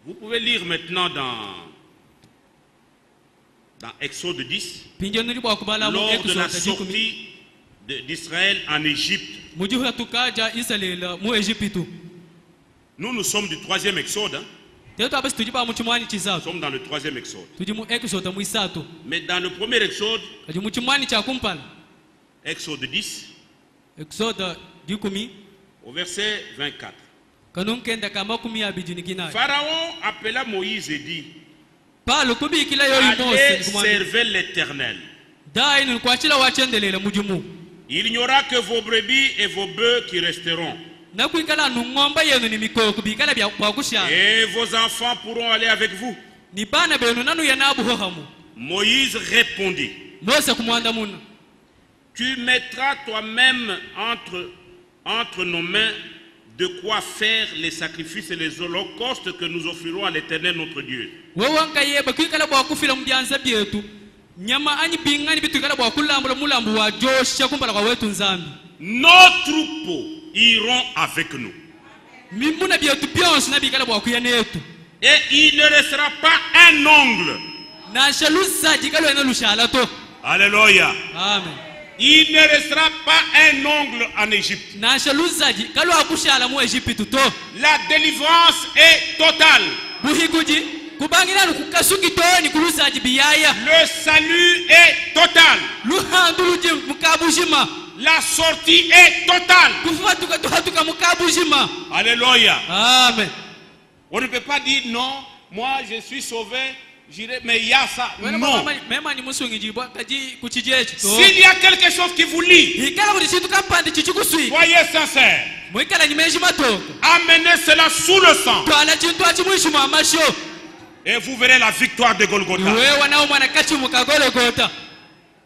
vous pouvez lire maintenant dans Exode 10, lors de la sortie d'Israël en Égypte. Nous sommes du 3e Exode. Nous sommes dans le 3e Exode. Mais dans le premier Exode, Exode 10, au verset 24. kanunkenda kama kumi abidini kinai Pharaon appela Moïse et dit, palo kubi kila yo allez imose servir l'Éternel. dai ni kwachila wachendelela mujumu Il n'y aura que vos brebis et vos bœufs qui resteront. na kuikala nungomba yenu ni mikoko bikala bya kwakusha Et vos enfants pourront aller avec vous. ni bana benu nanu yanabu hohamu Moïse répondit, Mose kumwanda muna tu mettras toi-même entre nos mains de quoi faire les sacrifices et les holocaustes que nous offrirons à l'Éternel notre Dieu. wewanka yeba kuikala bwa kufila mbyanza byetu nyama anyi bingani bitukala bwa kulambula mulambu wa josha kumbala kwa wetu nzambi Nos troupeaux iront avec nous. mimbuna byetu byonse na bikala bwa kuyane yetu Et il ne restera pas un ongle. na shalusa jikalo ena lushala to Alléluia. amen Il ne restera pas un ongle en Égypte. na shalusa jikalo akushala mu Egypte to La délivrance est totale. buhiguji kubangira lukukasuki to ni kulusa jibiyaya Le salut est total. luhanduluji mukabujima La sortie est totale. kufatuka tuhatuka mukabujima Alléluia. amen On ne peut pas dire non, moi je suis sauvé, j'irai, mais il y a ça. Non. mema ni musungi jibwa kaji kuchijechi to S'il y a quelque chose qui vous lie, ikala kuti chintu kampande chichikuswi soyez sincères. mwikala nyimeji matoko Amenez cela sous le sang. twala chintu achimwishi mwa masho Et vous verrez la victoire de Golgotha. wewe nao mwana kachimu kagologota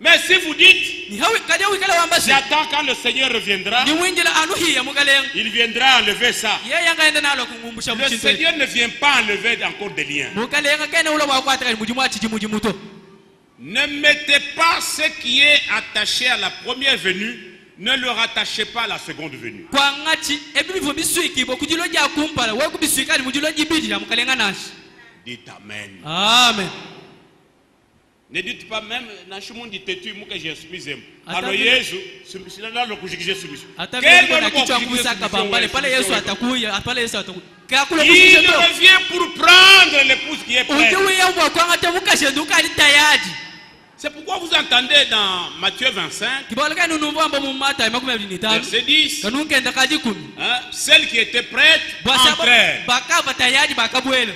Mais si vous dites, ni hawi kaja wikala wambasi j'attends quand le Seigneur reviendra, ni mwinjila anuhiya mugalenga il viendra enlever ça. yeye angaenda nalo kungumbusha Le muchintu Seigneur ne vient pas enlever encore des liens. mugalenga kene ula wakwataka mujimu achijimujimuto Ne mettez pas ce qui est attaché à la première venue, ne le rattachez pas à la seconde venue. kwa ngati ebibivo biswikibo kujilo ja kumpala we kubiswikali mujilo jibidi ja mukalenga nashi Dites Amen. amen Ne dites pas même, Nashumundi tetu muka j'ai soumis. Ata Alors vile- Yesu, c'est là le couche que j'ai soumis. hata vile na kichwa kusaka bambale pale Yesu atakuya pale Yesu atakuya kakula Il kushisha to revient pour prendre l'épouse qui est prête. ukiwiya mbwa kwa ngata mukashenduka ali tayari C'est pourquoi vous entendez dans Matthieu 25, kibalaka nunu vamba mu mata makumi abiri n'itano verset 10, kanunkenda kaji kumi hein, celles qui étaient prêtes bwasaba entrèrent. bakava tayari bakabwela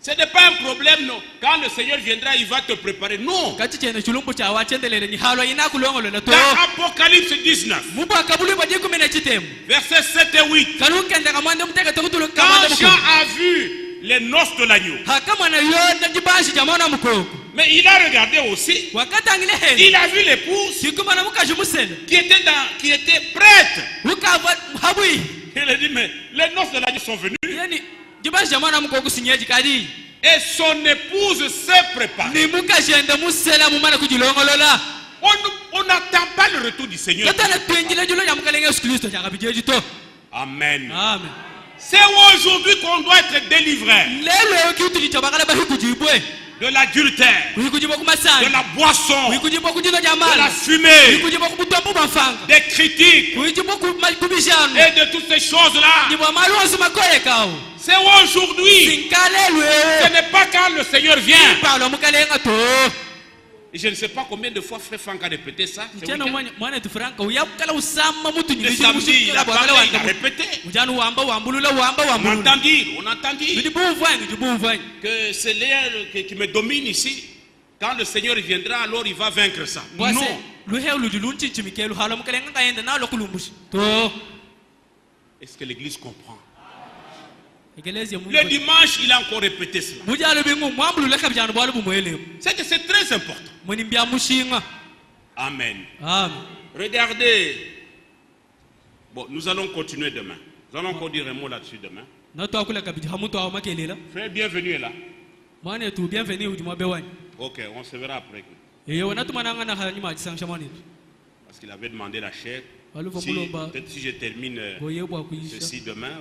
Ce n'est pas un problème, non. Quand le Seigneur viendra, il va te préparer. Non. kati chene chulumbu cha wachendelele ni halwa inakulongolola to Dans Apocalypse 19, mubu akabulu bwa jikumi na chitemu versets 7 et 8, kanunkenda kamwande muteka tokutulu quand kamwande Jean mukoko a vu les noces de l'agneau, hakamwana yona jibashi jamona mukoko mais il a regardé aussi, wakati angile heni il a vu l'épouse sikumana mukaji musele qui était prête. ukava habwi Il a dit, mais les noces de l'agneau sont venues yani jibashi jamona mukoko sinyeji kadi et son épouse s'est préparée. ni mukashende musela mumana kujilongolola On n'attend pas le retour du Seigneur. katana twinjile julo ya mukalenga Yesu Kristo chakabijeji to Amen. amen C'est aujourd'hui qu'on doit être délivré lelo kitu chichabakala bahi kujibwe de l'adultère, kujibo de kumasana la boisson, kujibo kujino de la jamala fumée, kujibo kubutombo mafanga des critiques kujibo kubishano et de toutes ces choses-là. jibo maluosi makole kao C'est aujourd'hui. sinkalelwe Ce n'est pas quand le Seigneur vient. palo mukalenga to Et je ne sais pas combien de fois Frère Franck a répété ça. ce chana week-end. mwana tu franka uyakala usama mutu Le samedi, il a parlé, il a répété. ujana wamba wambulula wamba On wambulula entend dire ndibuvanye que c'est l'air qui me domine ici. Quand le Seigneur viendra, alors il va vaincre ça. bwase Non. luhe ludulunchichimikelu halo mukalenga kaenda nalo kulumbushi to Est-ce que l'Église comprend? egelezi ya Le dimanche, il a encore répété cela. mujalo bingu mwambulula kabyana bwalo bumwelemu C'est que c'est très important. mweni mbya mushinga Amen. amen Regardez. Bon, nous allons continuer demain. Nous allons encore dire un mot là-dessus demain. natwakula kabiji hamutu awo makelela Frère, bienvenue est là. mwana tu bienvenue udimwa bewani Ok, on se verra après. eyo natumananga na hanyuma ajisangisha mwanetu Parce qu'il avait demandé la chair. Waluva Si, mulomba peut-être si je termine boyebwa kuisha ceci demain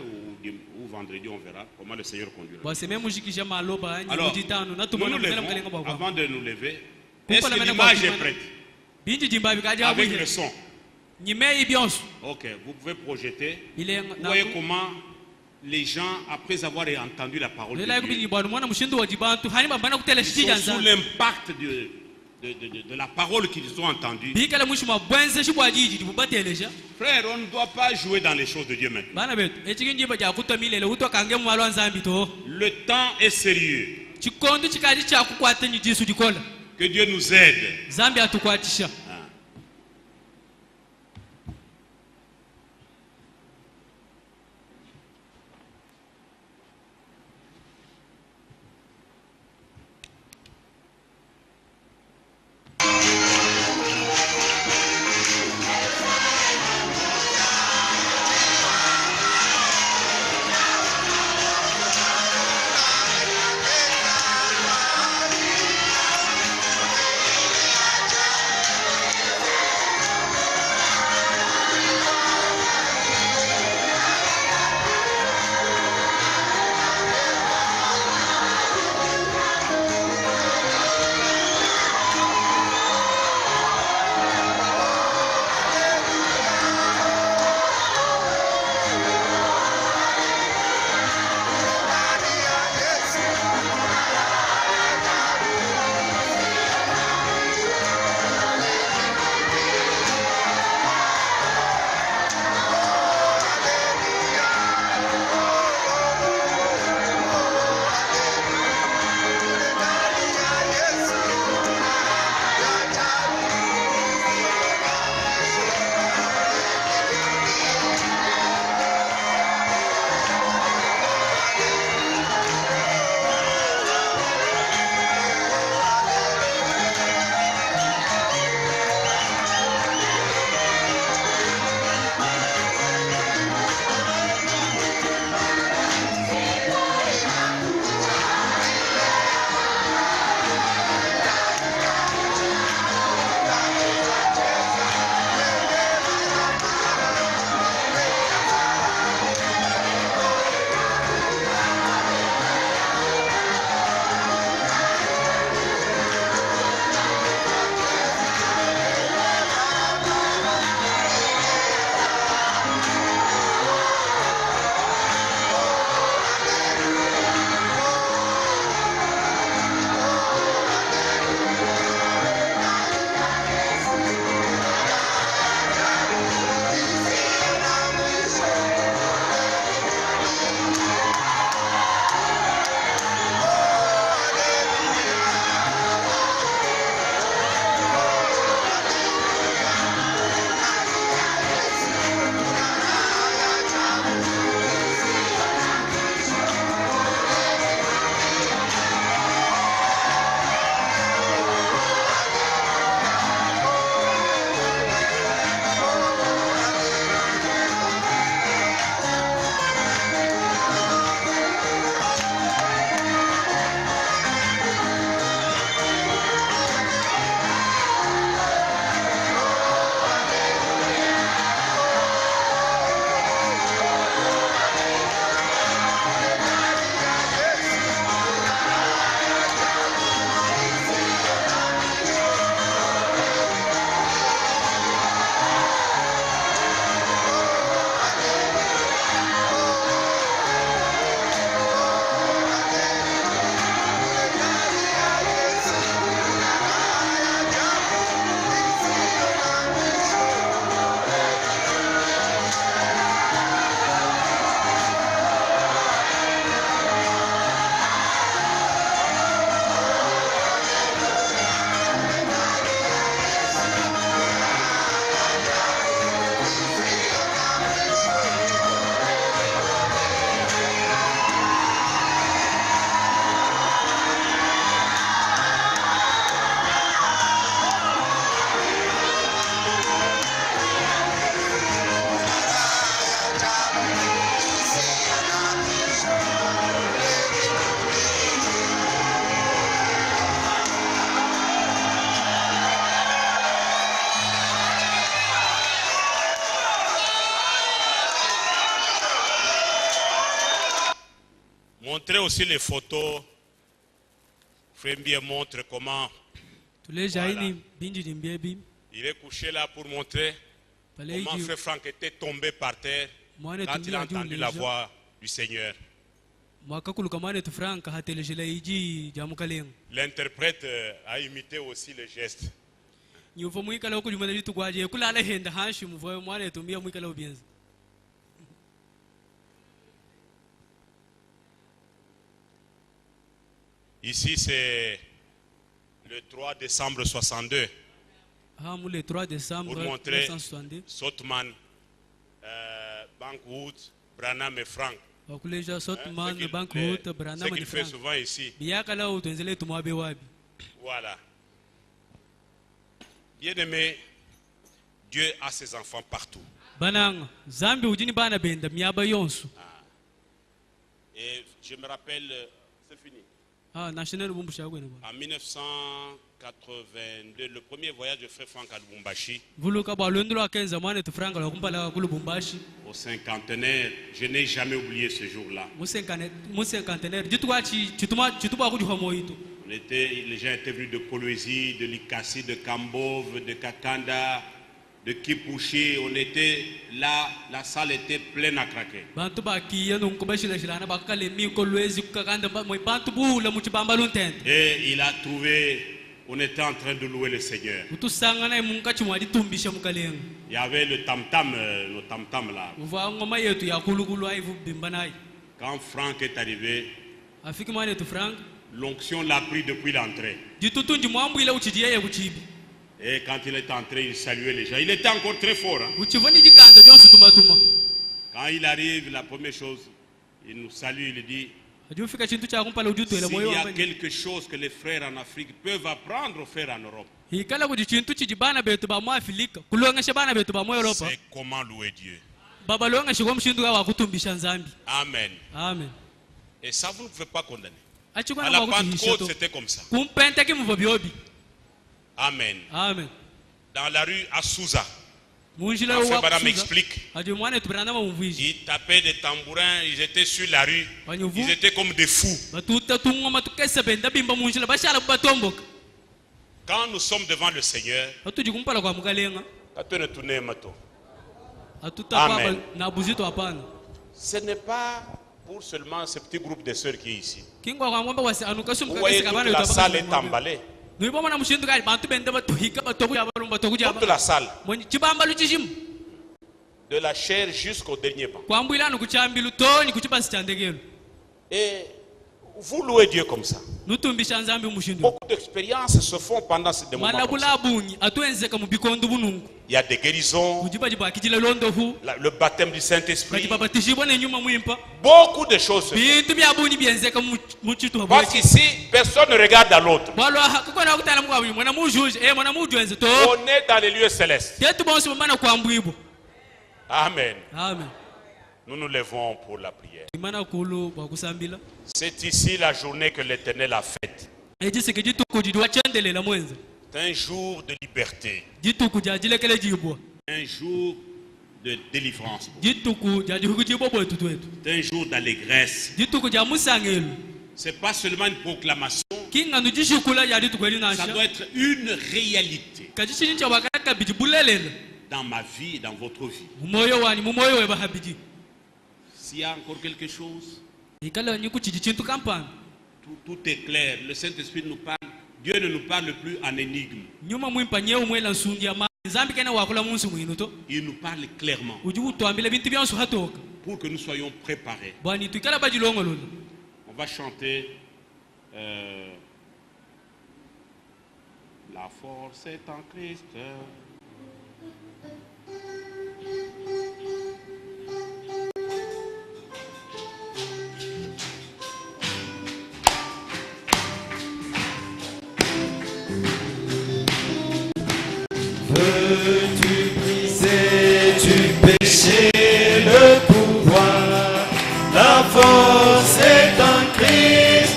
ou vendredi, on verra comment le Seigneur conduira. bwaseme mushikisha maloba Alors, nyimujitano nous natumana nous mukela levons, mukalenga bwakwa avant de nous lever. Pourquoi Est-ce la que mena l'image est bwakwa prête? binji jimbabi kaja Avec abwije le son. nyimei byonso Ok, vous pouvez projeter. ile Vous voyez comment les gens, après avoir entendu la parole de lela Dieu, kubili bwana mwana mushindu wa jibantu hani bambana kutela ils shija sont sous nzana l'impact de la parole qu'ils ont entendue. bikala mushuma bwenze shibwajiji dibubatelesha Frère, on ne doit pas jouer dans les choses de Dieu maintenant. bana betu echikinjiba ja kutomilele utokange mwalo nzambi to Le temps est sérieux. chikondo chikali cha kukwata nyijisu dikola Que Dieu nous aide. zambi atukwatisha. Montrez aussi les photos. Frère Mbie montre comment Voilà. il est couché là pour montrer comment Frère Franck était tombé par terre quand il a entendu la voix du Seigneur. L'interprète a imité aussi le geste. Ici, c'est le 3 décembre 62. Le 3 décembre Pour montrer 1962. Sotman, Bankwood, Branham et Frank. Ce qu'il fait souvent ici. Voilà. Bien aimé, Dieu a ses enfants partout. Et je me rappelle, c'est fini. En 1982, le premier voyage de Frère Franck à Lubumbashi, au cinquantenaire, je n'ai jamais oublié ce jour-là. Les gens étaient venus de Kolwezi, de Likasi, de Kambove, de Kakanda, de Kipouchi. On était là, la salle était pleine à craquer. Et il a trouvé, on était en train de louer le Seigneur. Il y avait le tam-tam, le tam-tam là. Quand Franck est arrivé, l'onction l'a pris depuis l'entrée. Et quand il est entré, il saluait les gens. Il était encore très fort. Hein? Quand il arrive, la première chose, il nous salue, il dit, s'il y a quelque chose que les frères en Afrique peuvent apprendre aux frères en Europe, c'est comment louer Dieu. Amen. Amen. Et ça, vous ne pouvez pas condamner. À la Pentecôte, c'était comme ça. Amen. Amen. Dans la rue à Souza, Frère Branham m'explique. Ils tapaient des tambourins, ils étaient sur la rue, ils étaient comme des fous. Quand nous sommes devant le Seigneur, Amen. Ce n'est pas pour seulement ce petit groupe de sœurs qui est ici. Vous voyez, toute la salle est emballée. Toute la salle, de la chair jusqu'au dernier banc. Et vous louez Dieu comme ça. Beaucoup d'expériences se font pendant ces moments. Il y a des guérisons, le baptême du Saint-Esprit. Beaucoup de choses se font. Parce qu'ici, personne ne regarde à l'autre. On est dans les lieux célestes. Amen. Nous nous levons pour la prière. C'est ici la journée que l'Éternel a faite. C'est un jour de liberté. Un jour de délivrance. C'est un jour d'allégresse. Ce n'est pas seulement une proclamation. Ça doit être une réalité dans ma vie et dans votre vie. S'il y a encore quelque chose, tout est clair. Le Saint-Esprit nous parle. Dieu ne nous parle plus en énigme. Il nous parle clairement pour que nous soyons préparés. On va chanter La force est en Christ. Veux-tu briser du péché le pouvoir? La force est en Christ,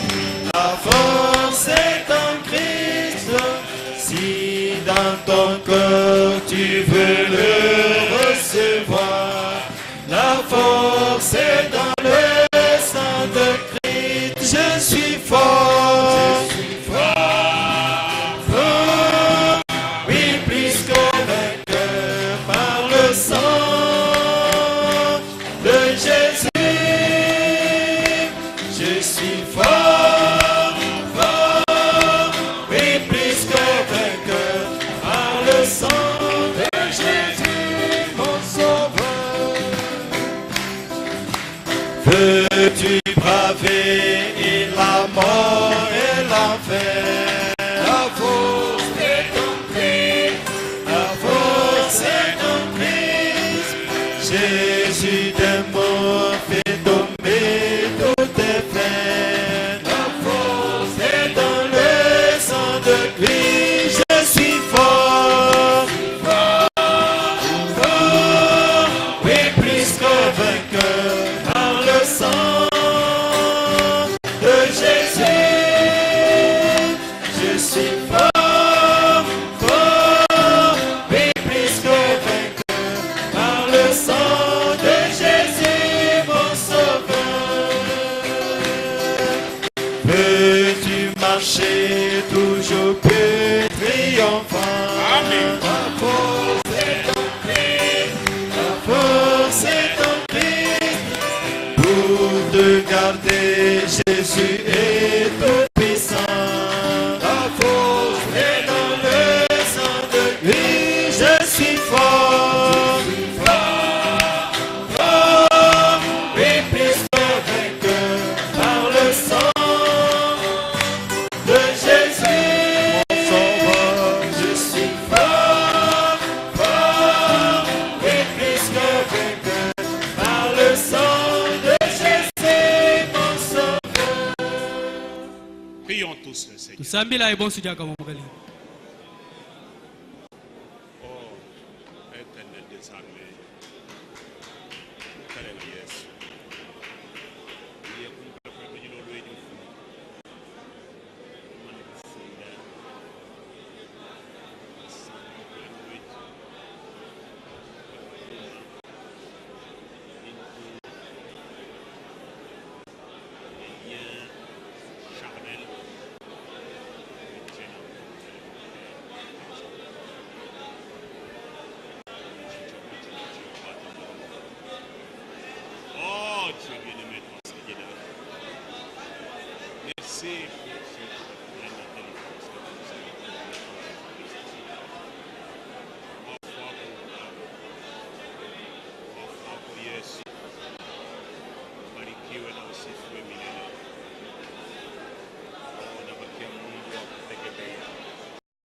la force est en Christ. Si dans ton cœur tu veux le recevoir, la force est dans le sang de Christ. Je suis fort, oui, plus que vainqueur par le sang de Jésus. suis fort, fort, oui, plus que vainqueur, par le sang de Jésus, mon sauveur. Veux-tu braver la mort et l'enfer? La force est en Christ, la force est en Christ. Jésus des morts fait tomber toutes tes peines. La force est dans le sang de Christ. Je suis fort, fort, fort, oui, plus que vainqueur par le sang de Jésus. Je suis fort, fort, oui, plus que vainqueur par le sang de Jésus, mon sauveur. Peux-tu marcher toujours plus triomphant? Amen. La force est en Christ, la force est en Christ. Pour te garder, Jésus est tout puissant. La force est dans le sang de Christ. Je suis fort, fort, fort, oui, plus que vainqueur par le sang de Jésus, mon sauveur. Je suis fort, fort, oui, plus que vainqueur par le sang de Jésus, mon sauveur. Prions tous le Seigneur. tusambila ibonso jaka mugali Oh, éternel des armées, quel est le yes? Il est comme le peuple du Lord et du fou. Charnel. Oh, Dieu bien-aimé, toi, Seigneur. Merci